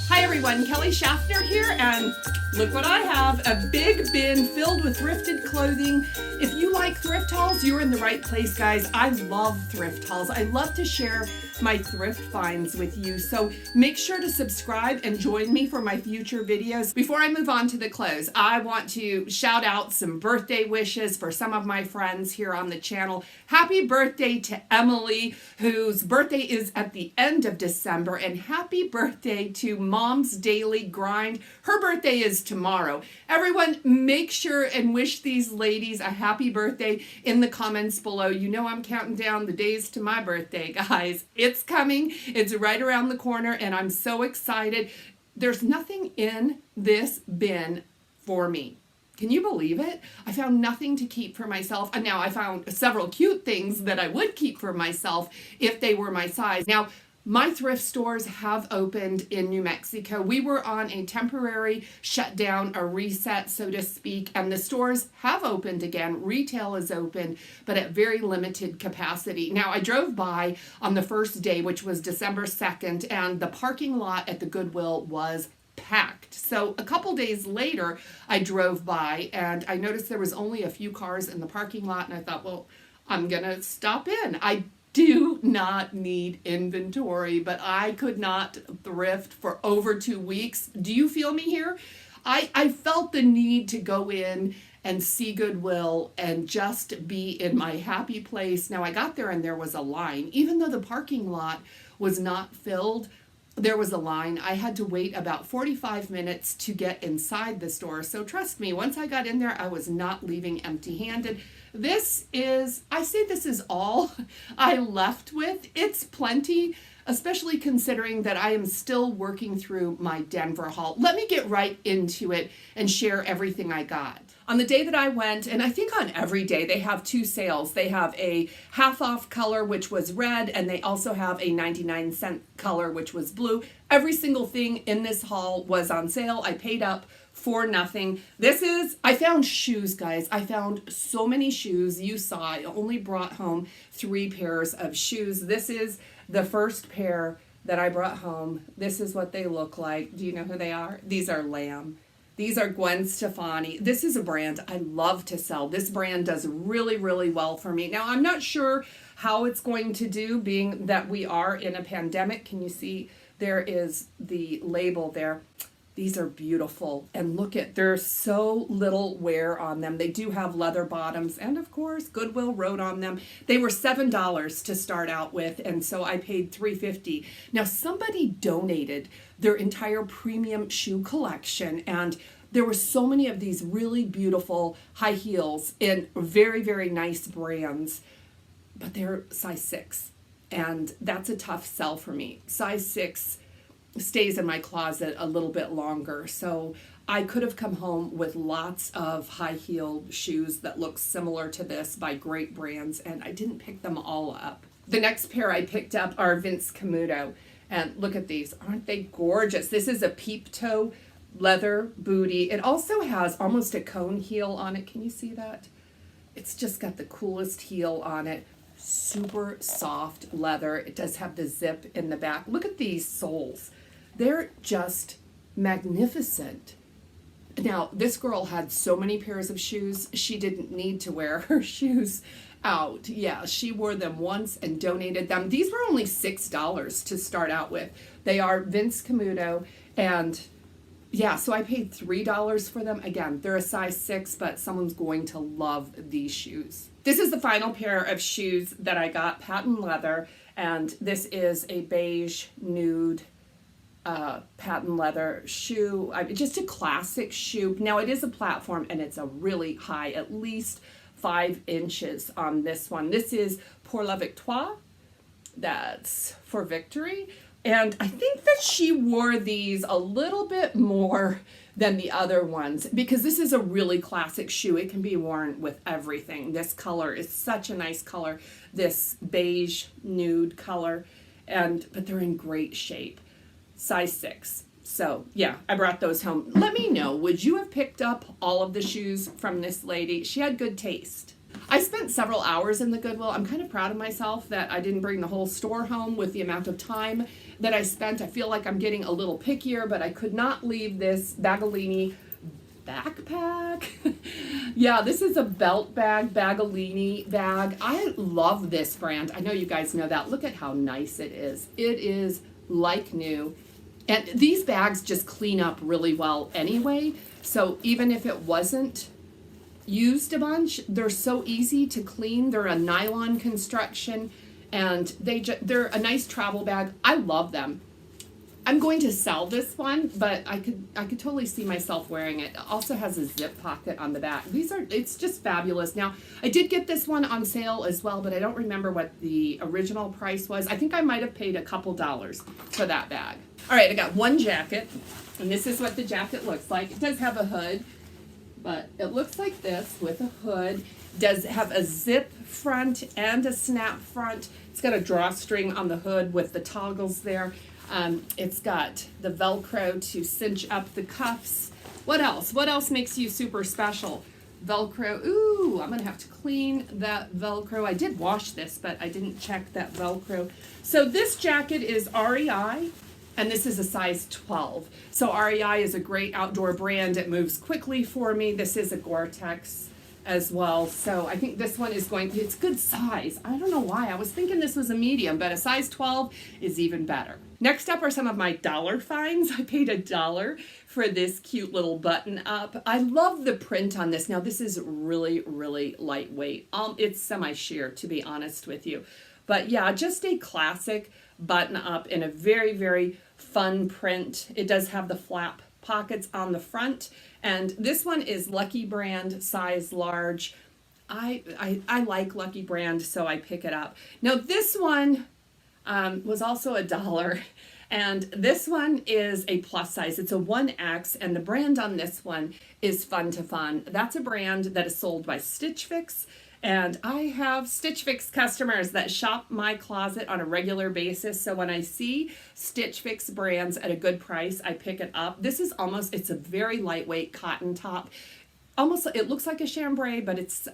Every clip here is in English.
Hi everyone, Kelly Shaffner here, and look what I have, a big bin filled with thrifted clothing. If you like thrift hauls, you're in the right place, guys. I love thrift hauls. I love to share my thrift finds with you, so make sure to subscribe and join me for my future videos. Before I move on to the clothes, I want to shout out some birthday wishes for some of my friends here on the channel. Happy birthday to Emily, whose birthday is at the end of December, and happy birthday to Mom's Daily Grind. Her birthday is tomorrow. Everyone, make sure and wish these ladies a happy birthday in the comments below. You know I'm counting down the days to my birthday, guys. It's coming. It's right around the corner, and I'm so excited. There's nothing in this bin for me. Can you believe it? I found nothing to keep for myself. And now I found several cute things that I would keep for myself if they were my size. Now, my thrift stores have opened in New Mexico. We were on a temporary shutdown, a reset, so to speak, and the stores have opened again. Retail is open, but at very limited capacity. Now, I drove by on the first day, which was December 2nd, and the parking lot at the Goodwill was packed. So a couple days later, I drove by and I noticed there was only a few cars in the parking lot, and I thought, well, I'm gonna stop in. I do not need inventory, but I could not thrift for over 2 weeks. Do you feel me here? I felt the need to go in and see Goodwill and just be in my happy place. Now I got there and there was a line. Even though the parking lot was not filled, there was a line. I had to wait about 45 minutes to get inside the store. So trust me, once I got in there, I was not leaving empty-handed. I say this is all I left with. It's plenty, especially considering that I am still working through my Denver haul. Let me get right into it and share everything I got. On the day that I went, and I think on every day, they have two sales. They have a half off color, which was red, and they also have a 99-cent color, which was blue. Every single thing in this haul was on sale. I paid up for nothing. I found shoes, guys. I found so many shoes. You saw I only brought home 3 pairs of shoes. This is the first pair that I brought home. This is what they look like. Do you know who they are? These are Lamb. These are Gwen Stefani. This is a brand I love to sell. This brand does really, really well for me. Now, I'm not sure how it's going to do, being that we are in a pandemic. Can you see there is the label there? These are beautiful, and look at, there's so little wear on them. They do have leather bottoms, and of course, Goodwill wrote on them. They were $7 to start out with, and so I paid $3.50. Now, somebody donated their entire premium shoe collection, and there were so many of these really beautiful high heels in very, very nice brands, but they're size 6, and that's a tough sell for me. Size 6 stays in my closet a little bit longer, so I could have come home with lots of high-heeled shoes that look similar to this by great brands, and I didn't pick them all up. The next pair I picked up are Vince Camuto, and look at these. Aren't they gorgeous? This is a peep toe leather bootie. It also has almost a cone heel on it. Can you see that? It's just got the coolest heel on it. Super soft leather. It does have the zip in the back. Look at these soles. They're just magnificent. Now, this girl had so many pairs of shoes, she didn't need to wear her shoes out. Yeah, she wore them once and donated them. These were only $6 to start out with. They are Vince Camuto, and yeah, so I paid $3 for them. Again, they're a size 6, but someone's going to love these shoes. This is the final pair of shoes that I got, patent leather, and this is a beige nude patent leather shoe. Just a classic shoe. Now, it is a platform, and it's a really high, at least 5 inches on this one. This is Pour la Victoire. That's for victory. And I think that she wore these a little bit more than the other ones, because this is a really classic shoe. It can be worn with everything. This color is such a nice color, this beige nude color, but they're in great shape. Size 6. So yeah, I brought those home. Let me know, would you have picked up all of the shoes from this lady? She had good taste. I spent several hours in the Goodwill. I'm kind of proud of myself that I didn't bring the whole store home with the amount of time that I spent. I feel like I'm getting a little pickier, but I could not leave this Baggallini Backpack. Yeah, this is a belt bag, Baggallini bag. I love this brand. I know you guys know that. Look at how nice it is. It is like new. And these bags just clean up really well anyway. So even if it wasn't used a bunch, they're so easy to clean. They're a nylon construction, and they're a nice travel bag. I love them. I'm going to sell this one, but I could totally see myself wearing it. It also has a zip pocket on the back. It's just fabulous. Now, I did get this one on sale as well, but I don't remember what the original price was. I think I might have paid a couple dollars for that bag. All right, I got one jacket, and this is what the jacket looks like. It does have a hood, but it looks like this with a hood. It does have a zip front and a snap front. It's got a drawstring on the hood with the toggles there. It's got the Velcro to cinch up the cuffs. What else? What else makes you super special? Velcro. Ooh, I'm going to have to clean that Velcro. I did wash this, but I didn't check that Velcro. So this jacket is REI, and this is a size 12. So REI is a great outdoor brand. It moves quickly for me. This is a Gore-Tex as well. So I think this one is it's good size. I don't know why. I was thinking this was a medium, but a size 12 is even better. Next up are some of my dollar finds. I paid $1 for this cute little button up. I love the print on this. Now this is really, really lightweight. It's semi-sheer, to be honest with you. But yeah, just a classic button up in a very, very fun print. It does have the flap pockets on the front, and this one is Lucky Brand, size large. I like Lucky Brand, so I pick it up. Now this one was also $1, and this one is a plus size. It's a 1X, and the brand on this one is Fun to Fun. That's a brand that is sold by Stitch Fix, and I have Stitch Fix customers that shop my closet on a regular basis. So when I see Stitch Fix brands at a good price, I pick it up. This is it's a very lightweight cotton top. Almost, it looks like a chambray, but it's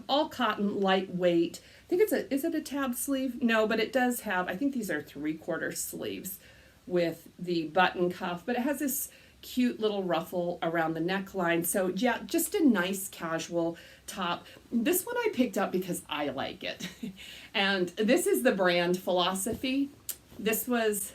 all cotton, lightweight. I think is it a tab sleeve? No, but it does have, I think these are 3/4 sleeves with the button cuff, but it has this cute little ruffle around the neckline. So yeah, just a nice casual top. This one I picked up because I like it. And this is the brand Philosophy. This was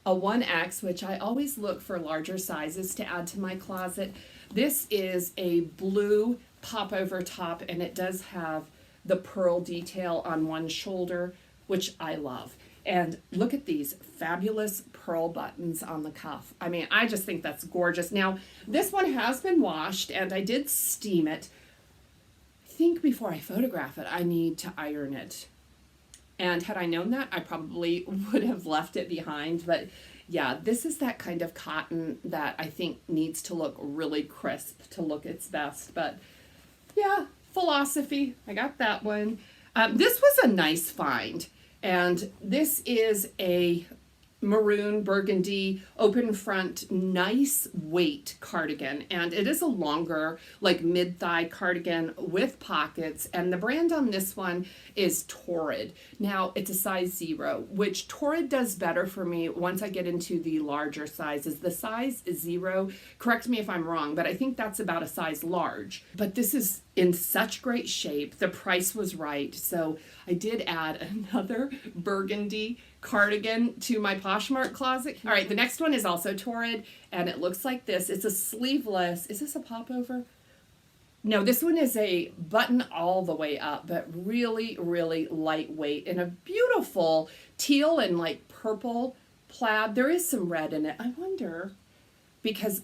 a 1X, which I always look for larger sizes to add to my closet. This is a blue pop-over top, and it does have the pearl detail on one shoulder, which I love. And look at these fabulous pearl buttons on the cuff. I mean, I just think that's gorgeous. Now, this one has been washed, and I did steam it. I think before I photograph it, I need to iron it. And had I known that, I probably would have left it behind. But yeah, this is that kind of cotton that I think needs to look really crisp to look its best. But yeah, Philosophy, I got that one. This was a nice find. And this is a maroon burgundy open front nice weight cardigan, and it is a longer like mid-thigh cardigan with pockets, and the brand on this one is Torrid. Now it's a size 0, which Torrid does better for me once I get into the larger sizes. The size 0, correct me if I'm wrong, but I think that's about a size large. But this is in such great shape. The price was right, so I did add another burgundy cardigan to my Poshmark closet. All right, the next one is also Torrid, and it looks like this. It's a sleeveless. Is this a popover? No, this one is a button all the way up, but really, really lightweight in a beautiful teal and like purple plaid. There is some red in it. I wonder, because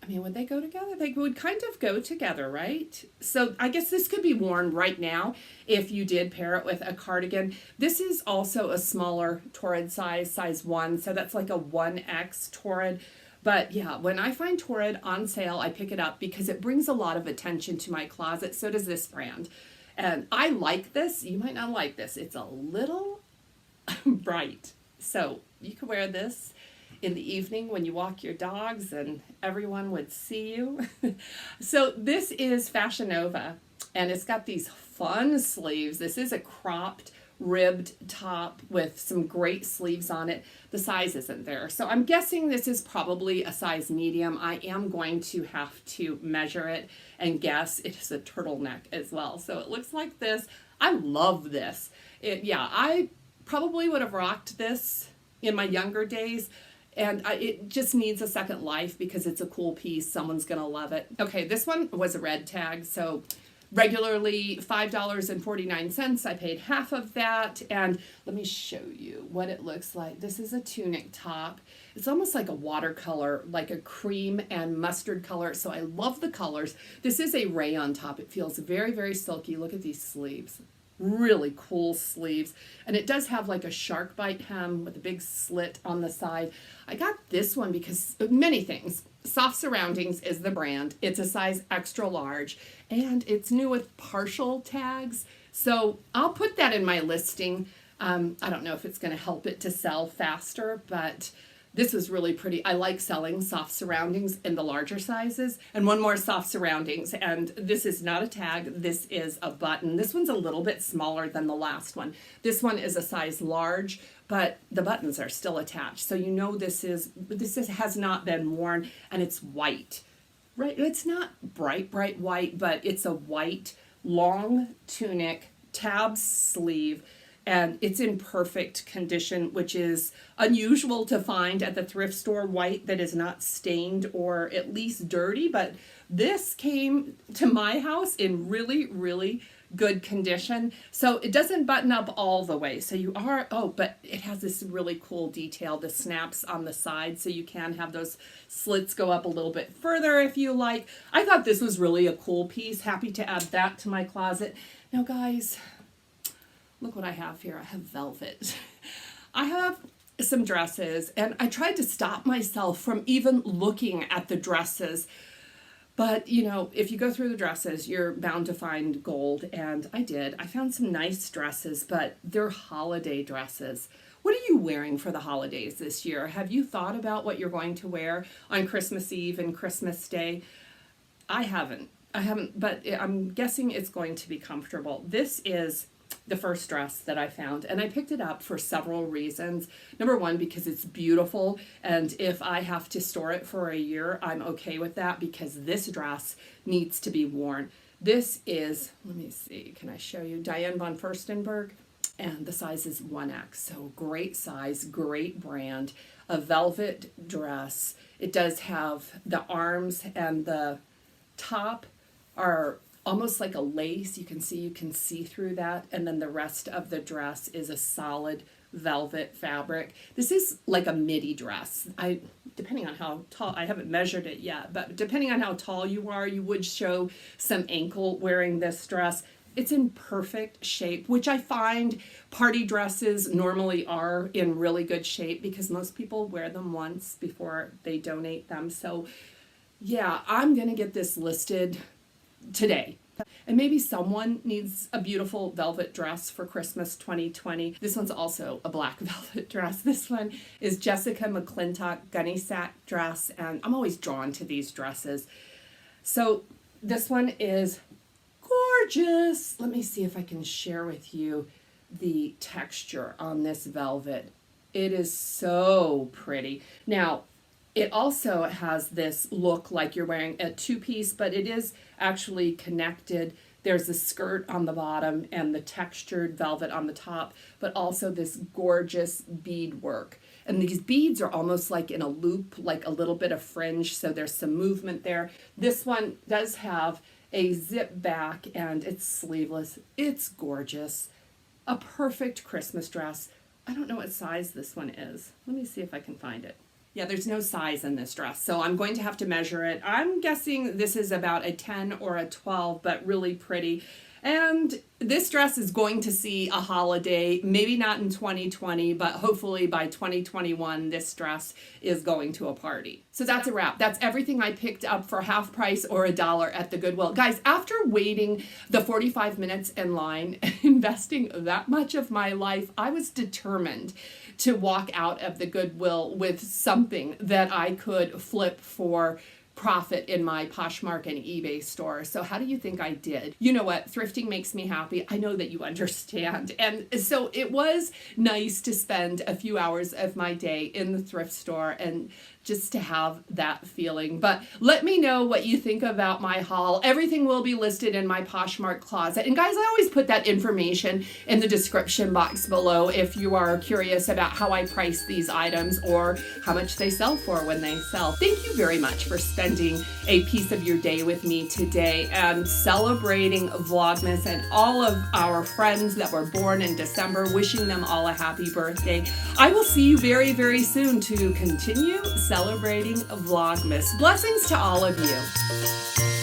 I mean, would they go together? They would kind of go together, right? So I guess this could be worn right now if you did pair it with a cardigan. This is also a smaller Torrid size 1. So that's like a 1X Torrid. But yeah, when I find Torrid on sale, I pick it up because it brings a lot of attention to my closet. So does this brand. And I like this. You might not like this. It's a little bright. So you can wear this in the evening when you walk your dogs and everyone would see you. So this is Fashion Nova. And it's got these fun sleeves. This is a cropped ribbed top with some great sleeves on it. The size isn't there, so I'm guessing this is probably a size medium. I am going to have to measure it and guess. It is a turtleneck as well, so it looks like this. I love this. Yeah, I probably would have rocked this in my younger days, and it just needs a second life because it's a cool piece. Someone's gonna love it. Okay, this one was a red tag, so regularly $5.49. I paid half of that, and let me show you what it looks like. This is a tunic top. It's almost like a watercolor, like a cream and mustard color, so I love the colors. This is a rayon top. It feels very, very silky. Look at these sleeves. Really cool sleeves, and it does have like a shark bite hem with a big slit on the side. I got this one because of many things. Soft Surroundings is the brand. It's a size extra large, and it's new with partial tags, so I'll put that in my listing. I don't know if it's going to help it to sell faster, but this was really pretty. I like selling Soft Surroundings in the larger sizes. And one more Soft Surroundings, and this is not a tag, this is a button. This one's a little bit smaller than the last one. This one is a size large, but the buttons are still attached. So you know this has not been worn, and it's white. Right? It's not bright white, but it's a white long tunic, tabs sleeve, and it's in perfect condition, which is unusual to find at the thrift store, white that is not stained or at least dirty. But this came to my house in really, really good condition. So it doesn't button up all the way. So you are, but it has this really cool detail, the snaps on the side, so you can have those slits go up a little bit further if you like. I thought this was really a cool piece. Happy to add that to my closet. Now, guys, look what I have here. I have velvet. I have some dresses, and I tried to stop myself from even looking at the dresses. But, you know, if you go through the dresses, you're bound to find gold, and I did. I found some nice dresses, but they're holiday dresses. What are you wearing for the holidays this year? Have you thought about what you're going to wear on Christmas Eve and Christmas Day? I haven't, but I'm guessing it's going to be comfortable. This is the first dress that I found, and I picked it up for several reasons. Number one, because it's beautiful, and if I have to store it for a year, I'm okay with that because this dress needs to be worn. This is, let me see, can I show you? Diane von Furstenberg, and the size is 1X, so great size, great brand, a velvet dress. It does have the arms and the top are almost like a lace. You can see through that, and then the rest of the dress is a solid velvet fabric. This is like a midi dress. Depending on how tall, I haven't measured it yet, but depending on how tall you are, you would show some ankle wearing this dress. It's in perfect shape, which I find party dresses normally are in really good shape because most people wear them once before they donate them. So yeah, I'm gonna get this listed today. And maybe someone needs a beautiful velvet dress for Christmas 2020. This one's also a black velvet dress. This one is Jessica McClintock gunny sack dress, and I'm always drawn to these dresses. So this one is gorgeous. Let me see if I can share with you the texture on this velvet. It is so pretty. Now, it also has this look like you're wearing a two-piece, but it is actually connected. There's a skirt on the bottom and the textured velvet on the top, but also this gorgeous bead work. And these beads are almost like in a loop, like a little bit of fringe, so there's some movement there. This one does have a zip back, and it's sleeveless. It's gorgeous. A perfect Christmas dress. I don't know what size this one is. Let me see if I can find it. Yeah, there's no size in this dress, so I'm going to have to measure it. I'm guessing this is about a 10 or a 12, but really pretty. And this dress is going to see a holiday, maybe not in 2020, but hopefully by 2021, this dress is going to a party. So that's a wrap. That's everything I picked up for half price or $1 at the Goodwill. Guys, after waiting the 45 minutes in line, investing that much of my life, I was determined to walk out of the Goodwill with something that I could flip for profit in my Poshmark and eBay store. So how do you think I did? You know what? Thrifting makes me happy. I know that you understand. And so it was nice to spend a few hours of my day in the thrift store and just to have that feeling. But let me know what you think about my haul. Everything will be listed in my Poshmark Closet. And guys, I always put that information in the description box below if you are curious about how I price these items or how much they sell for when they sell. Thank you very much for spending a piece of your day with me today and celebrating Vlogmas and all of our friends that were born in December, wishing them all a happy birthday. I will see you very, very soon to continue celebrating Vlogmas. Blessings to all of you.